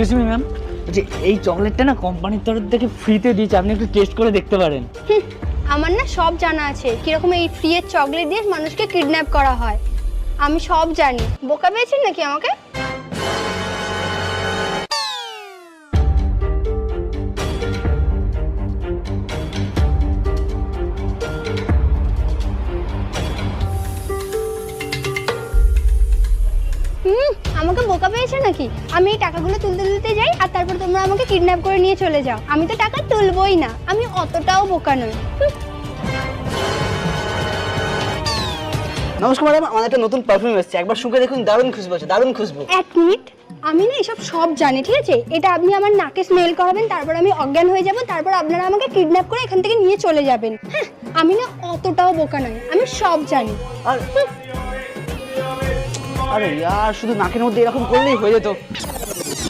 Excuse me ma'am, যে এই চকলেটটা না কোম্পানির তরফ থেকে ফ্রিতে দিয়েছে, আপনি একটু টেস্ট করে দেখতে পারেন। আমার না সব জানা আছে কিরকম এই ফ্রিয়ের চকলেট দিয়ে মানুষকে কিডন্যাপ করা হয়। আমি সব জানি। বোকা পেয়েছেন নাকি আমাকে? আমাকে বোকা পেয়েছে নাকি? আমি এই টাকাগুলো তুলতে তুলতে যাই আর তারপর তোমরা আমাকে কিডন্যাপ করে নিয়ে চলে যাও। আমি তো টাকা তুলবই না, আমি অতটাও বোকা নই। নমস্কার ম্যাডাম, আমাদের একটা নতুন পারফিউম এসেছে, একবার শুকে দেখুন, দারুণ খুশবু আছে, দারুণ খুশবু। এক মিনিট, আমি না এসব সব জানি, ঠিক আছে? এটা আপনি আমার নাকে স্মেল করাবেন, তারপর আমি অজ্ঞান হয়ে যাব, তারপর আপনারা আমাকে কিডন্যাপ করে এখান থেকে নিয়ে চলে যাবেন। হ্যাঁ, আমি না অতটাও বোকা নই, আমি সব জানি। আরে ইয়ার, শুধু নাকের মধ্যে এরকম করলেই হয়ে যেত।